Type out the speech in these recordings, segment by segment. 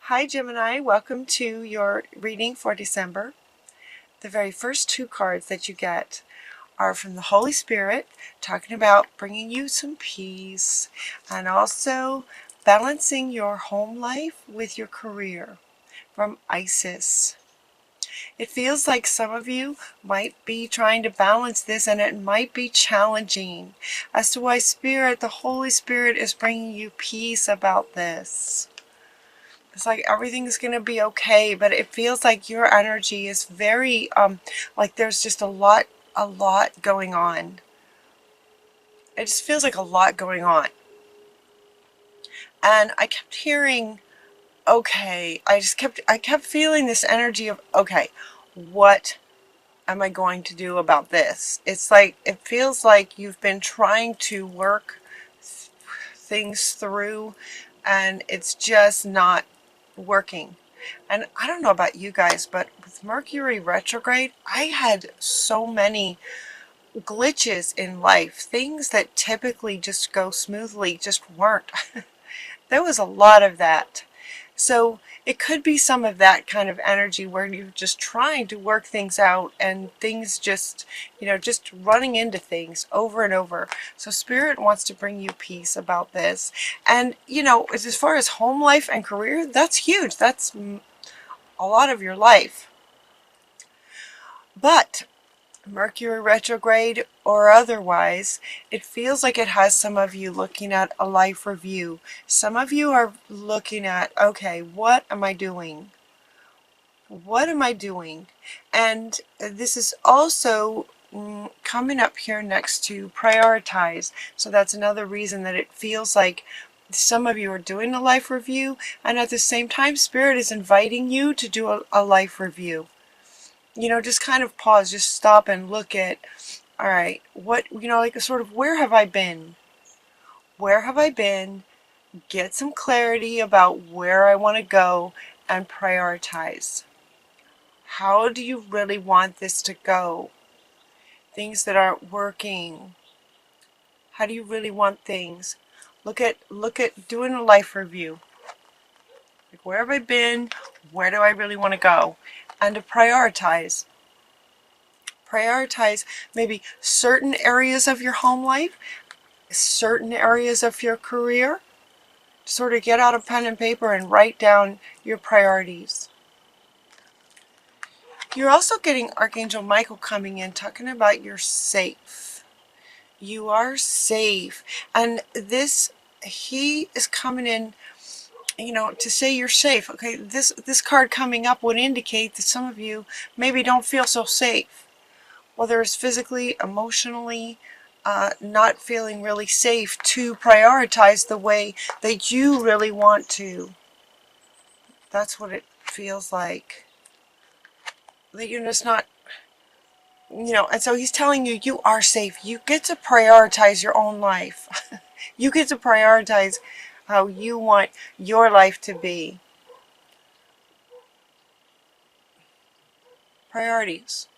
Hi Gemini, welcome to your reading for December. The very first two cards that you get are from the Holy Spirit, talking about bringing you some peace and also balancing your home life with your career, from Isis. It feels like some of you might be trying to balance this, and it might be challenging as to why the Holy Spirit is bringing you peace about this. It's like everything's gonna be okay, but it feels like your energy is very like there's just a lot going on. It just feels like a lot going on. And I kept hearing, okay, I kept feeling this energy of, okay, what am I going to do about this? It's like it feels like you've been trying to work things through and it's just not working. And I don't know about you guys, but with Mercury retrograde, I had so many glitches in life. Things that typically just go smoothly just weren't. There was a lot of that. So it could be some of that kind of energy where you're just trying to work things out and things just, just running into things over and over. So Spirit wants to bring you peace about this. And, as far as home life and career, that's huge. That's a lot of your life. But Mercury retrograde or otherwise, it feels like it has some of you looking at a life review. Some of you are looking at, okay, what am I doing? What am I doing? And this is also coming up here next to prioritize. So that's another reason that it feels like some of you are doing a life review, and at the same time, Spirit is inviting you to do a life review. Just kind of pause, just stop and look at, all right, what, like a sort of, where have I been? Where have I been? Get some clarity about where I want to go and prioritize. How do you really want this to go? Things that aren't working. How do you really want things? Look at doing a life review. Like, where have I been? Where do I really want to go? And to prioritize. Prioritize maybe certain areas of your home life, certain areas of your career. Sort of get out a pen and paper and write down your priorities. You're also getting Archangel Michael coming in, talking about you're safe. You are safe. And he is coming in, to say you're safe. Okay, this card coming up would indicate that some of you maybe don't feel so safe. Whether it's physically, emotionally, not feeling really safe to prioritize the way that you really want to. That's what it feels like. That you're just not, and so he's telling you you are safe. You get to prioritize your own life. You get to prioritize how you want your life to be. Priorities.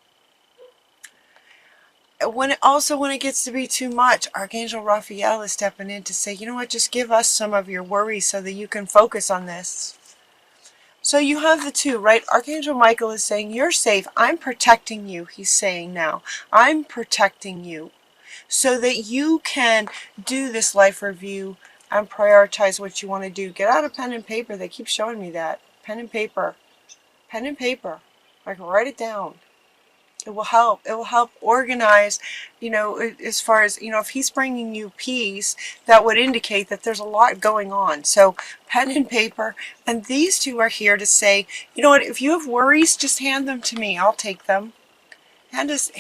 When it gets to be too much, Archangel Raphael is stepping in to say, you know what, just give us some of your worries so that you can focus on this. So you have the two, right? Archangel Michael is saying, you're safe. I'm protecting you, he's saying now. I'm protecting you so that you can do this life review and prioritize what you want to do. Get out a pen and paper. They keep showing me that. Pen and paper. Pen and paper. Like, write it down. It will help. It will help organize, as far as, if he's bringing you peace, that would indicate that there's a lot going on. So pen and paper, and these two are here to say, you know what, if you have worries, just hand them to me. I'll take them. Hand us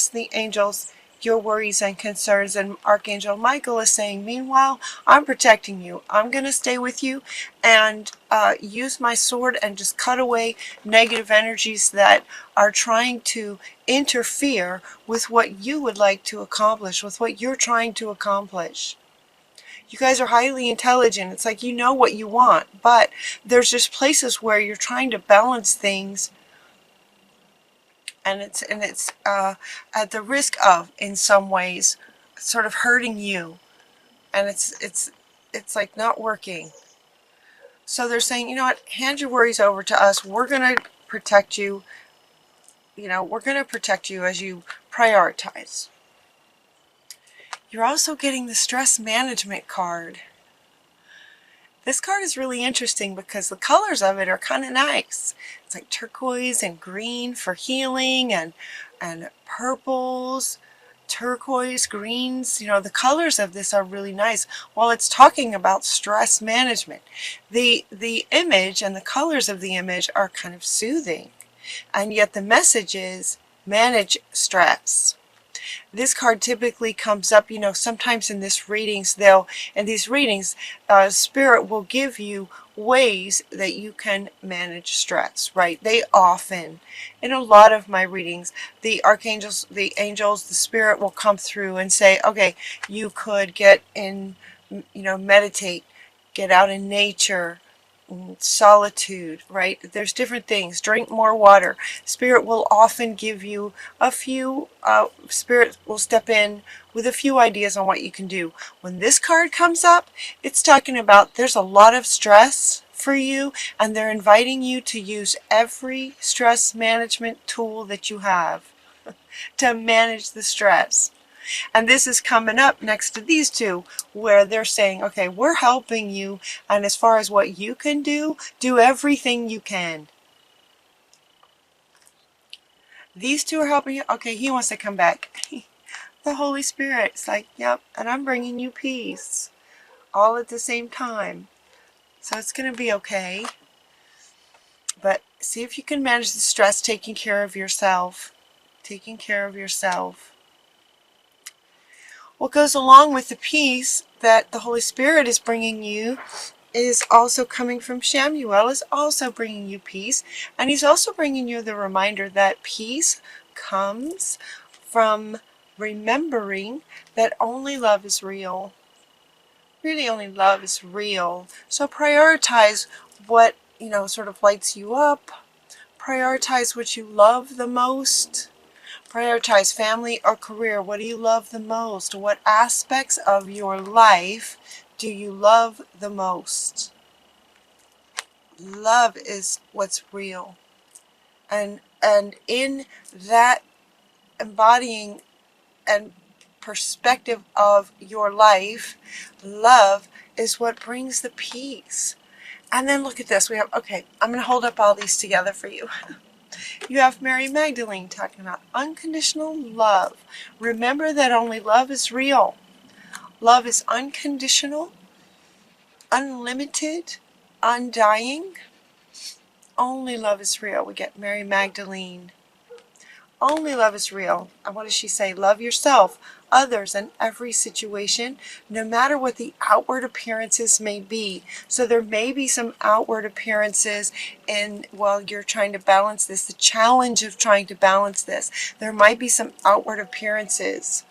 the angels your worries and concerns. And Archangel Michael is saying, meanwhile, I'm protecting you. I'm going to stay with you and use my sword and just cut away negative energies that are trying to interfere with what you would like to accomplish, with what you're trying to accomplish. You guys are highly intelligent. It's like you know what you want, but there's just places where you're trying to balance things, and it's at the risk of, in some ways, sort of hurting you, and it's like not working. So they're saying, you know what, hand your worries over to us. We're going to protect you. You know, we're going to protect you as you prioritize. You're also getting the stress management card. This card is really interesting because the colors of it are kind of nice. It's like turquoise and green for healing, and purples, turquoise, greens. You know, the colors of this are really nice. While it's talking about stress management, the image and the colors of the image are kind of soothing, and yet the message is manage stress. This card typically comes up, you know, sometimes in these readings, Spirit will give you ways that you can manage stress, right? They often, in a lot of my readings, the archangels, the angels, the Spirit will come through and say, okay, you could get in, you know, meditate, get out in nature, solitude, right? There's different things. Drink more water. Spirit will often give you a few, Spirit will step in with a few ideas on what you can do. When this card comes up, it's talking about there's a lot of stress for you, and they're inviting you to use every stress management tool that you have to manage the stress. And this is coming up next to these two, where they're saying, okay, we're helping you, and as far as what you can do everything you can. These two are helping you. Okay, he wants to come back. The Holy Spirit's like, yep, and I'm bringing you peace all at the same time. So it's going to be okay. But see if you can manage the stress, taking care of yourself. Taking care of yourself. What goes along with the peace that the Holy Spirit is bringing you is also coming from Shamuel, is also bringing you peace. And he's also bringing you the reminder that peace comes from remembering that only love is real. Really, only love is real. So prioritize what, you know, sort of lights you up. Prioritize what you love the most. Prioritize family or career. What do you love the most? What aspects of your life do you love the most? Love is what's real. And in that embodying and perspective of your life, love is what brings the peace. And then look at this. We have, okay, I'm going to hold up all these together for you. You have Mary Magdalene talking about unconditional love. Remember that only love is real. Love is unconditional, unlimited, undying. Only love is real. We get Mary Magdalene. Only love is real. And what does she say? Love yourself, others, and every situation, no matter what the outward appearances may be. So there may be some outward appearances while you're trying to balance this, the challenge of trying to balance this. There might be some outward appearances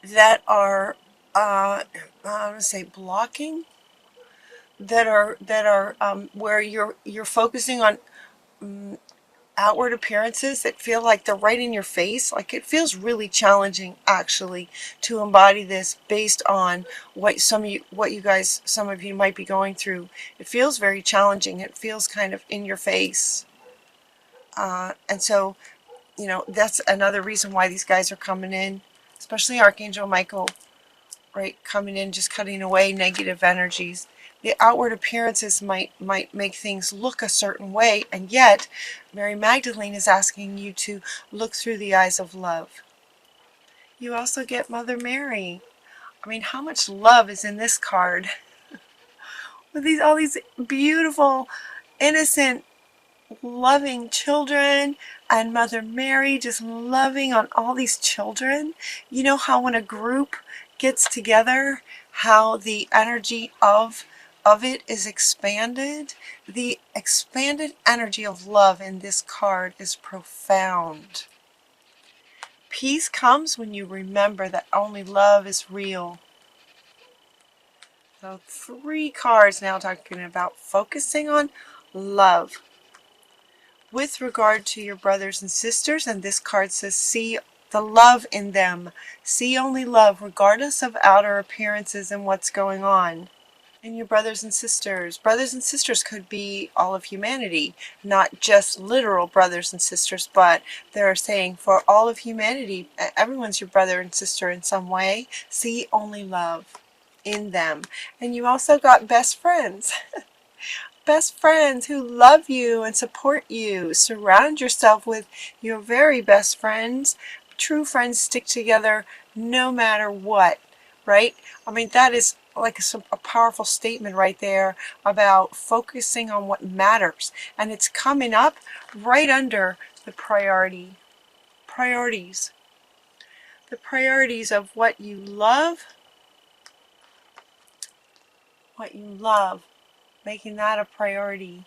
that are, I'm going to say blocking, that are where you're focusing on outward appearances that feel like they're right in your face. Like it feels really challenging actually to embody this based on what some of you might be going through. It feels very challenging. It feels kind of in your face. And so, you know, that's another reason why these guys are coming in, especially Archangel Michael, right? Coming in, just cutting away negative energies. The outward appearances might make things look a certain way, and yet Mary Magdalene is asking you to look through the eyes of love. You also get Mother Mary. I mean, how much love is in this card? With all these beautiful, innocent, loving children, and Mother Mary just loving on all these children. You know how when a group gets together, how the energy of it is expanded? The expanded energy of love in this card is profound. Peace comes when you remember that only love is real. So 3 cards now talking about focusing on love. With regard to your brothers and sisters, and this card says see the love in them. See only love regardless of outer appearances and what's going on. And your brothers and sisters. Brothers and sisters could be all of humanity, not just literal brothers and sisters, but they're saying for all of humanity, everyone's your brother and sister in some way. See only love in them. And you also got best friends. Best friends who love you and support you. Surround yourself with your very best friends. True friends stick together no matter what, right? I mean, that is like a powerful statement right there about focusing on what matters. And it's coming up right under the priorities. The priorities of what you love, making that a priority.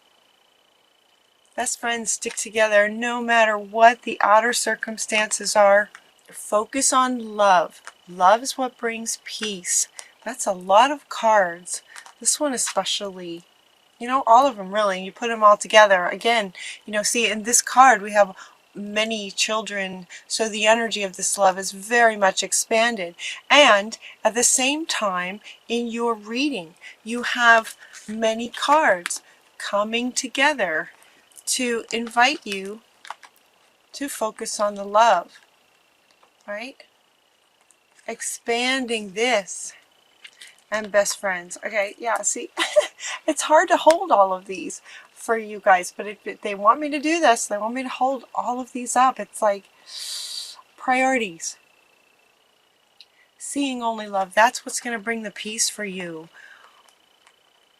Best friends stick together no matter what the outer circumstances are. Focus on love. Love is what brings peace. That's a lot of cards. This one especially. You know, all of them really. You put them all together. Again, you know, see in this card we have many children. So the energy of this love is very much expanded. And at the same time, in your reading, you have many cards coming together to invite you to focus on the love, right? Expanding this and best friends. Okay, yeah, see, it's hard to hold all of these for you guys, but if they want me to do this, they want me to hold all of these up. It's like priorities. Seeing only love, that's what's going to bring the peace for you.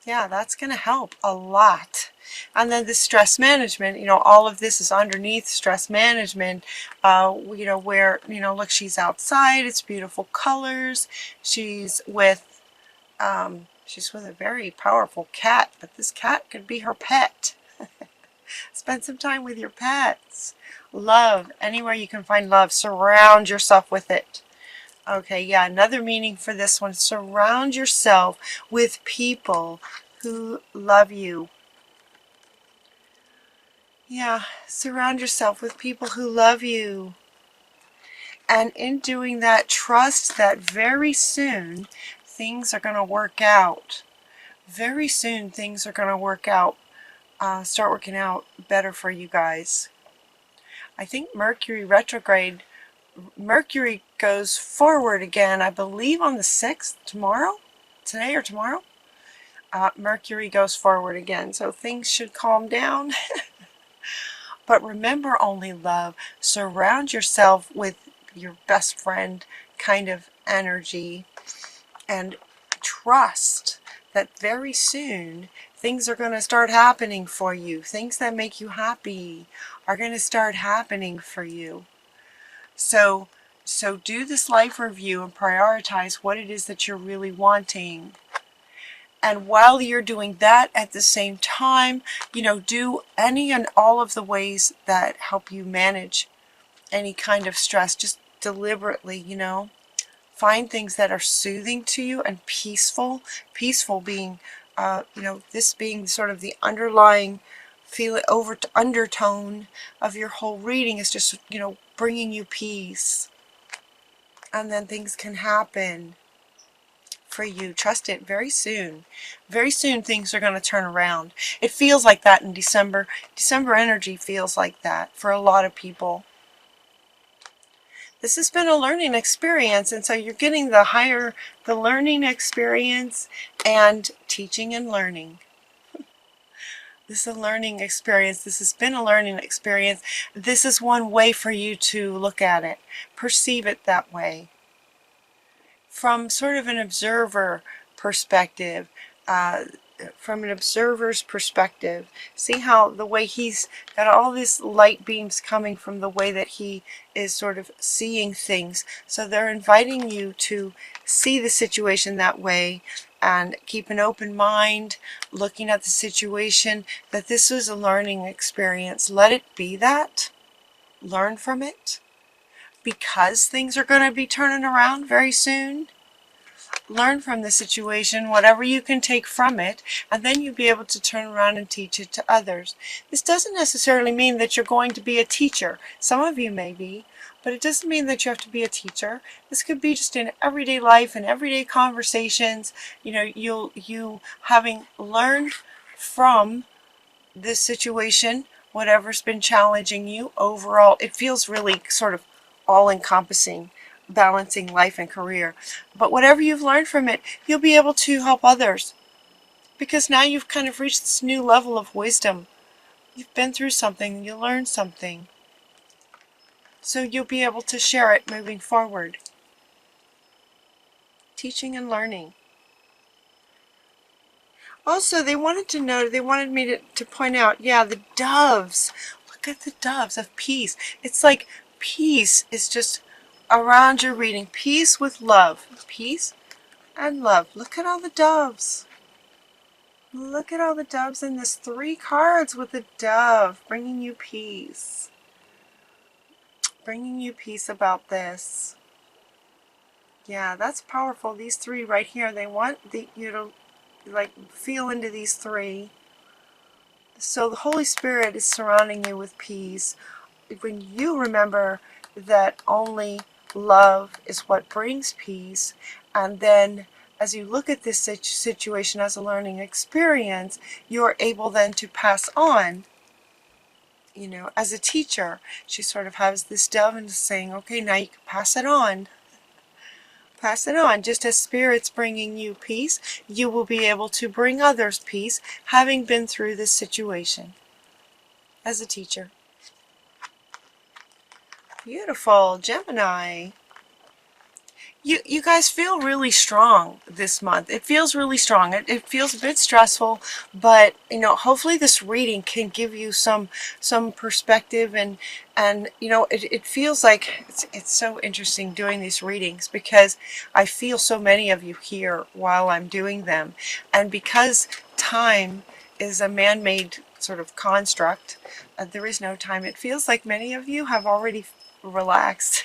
Yeah, that's going to help a lot. And then the stress management, you know, all of this is underneath stress management, you know, where, you know, look, she's outside, it's beautiful colors, she's with a very powerful cat, but this cat could be her pet. Spend some time with your pets. Love, anywhere you can find love, surround yourself with it. Okay, yeah, another meaning for this one, surround yourself with people who love you. Yeah, surround yourself with people who love you. And in doing that, trust that very soon things are going to work out. Very soon things are going to work out, start working out better for you guys. I think Mercury retrograde, Mercury goes forward again, I believe on the 6th, tomorrow? Today or tomorrow? Mercury goes forward again, so things should calm down. But remember only love. Surround yourself with your best friend kind of energy and trust that very soon things are going to start happening for you. Things that make you happy are going to start happening for you. So do this life review and prioritize what it is that you're really wanting. And while you're doing that at the same time, you know, do any and all of the ways that help you manage any kind of stress. Just deliberately, you know, find things that are soothing to you and peaceful. Peaceful being, you know, this being sort of the underlying undertone of your whole reading is just, you know, bringing you peace. And then things can happen for you. Trust it. Very soon. Very soon things are going to turn around. It feels like that in December. December energy feels like that for a lot of people. This has been a learning experience, and so you're getting the learning experience and teaching and learning. This is a learning experience. This has been a learning experience. This is one way for you to look at it. Perceive it that way. From sort of an observer perspective, from an observer's perspective, see how the way he's got all these light beams coming from the way that he is sort of seeing things. So they're inviting you to see the situation that way and keep an open mind, looking at the situation, that this is a learning experience. Let it be that. Learn from it. Because things are going to be turning around very soon. learn from the situation, whatever you can take from it, and then you'll be able to turn around and teach it to others. This doesn't necessarily mean that you're going to be a teacher. Some of you may be, but it doesn't mean that you have to be a teacher. This could be just in everyday life and everyday conversations. You know, you having learned from this situation, whatever's been challenging you overall, it feels really sort of all-encompassing, balancing life and career. But whatever you've learned from it, you'll be able to help others, because now you've kind of reached this new level of wisdom. You've been through something, you learned something, so you'll be able to share it moving forward. Teaching and learning. Also, they wanted me to point out, yeah, the doves. Look at the doves of peace. It's like peace is just around your reading. Peace with love. Peace and love. Look at all the doves. Look at all the doves in this 3 cards with the dove bringing you peace. Bringing you peace about this. Yeah, that's powerful. These 3 right here, they want you to like feel into these 3. So the Holy Spirit is surrounding you with peace. When you remember that only love is what brings peace, and then as you look at this situation as a learning experience, you're able then to pass on. You know, as a teacher, she sort of has this dove and is saying, okay, now you can pass it on. Pass it on. Just as Spirit's bringing you peace, you will be able to bring others peace, having been through this situation as a teacher. Beautiful, Gemini. You guys feel really strong this month. It feels really strong. It feels a bit stressful, but you know, hopefully this reading can give you some perspective, and you know, it feels like it's so interesting doing these readings, because I feel so many of you here while I'm doing them, and because time is a man-made sort of construct, there is no time. It feels like many of you have already relaxed.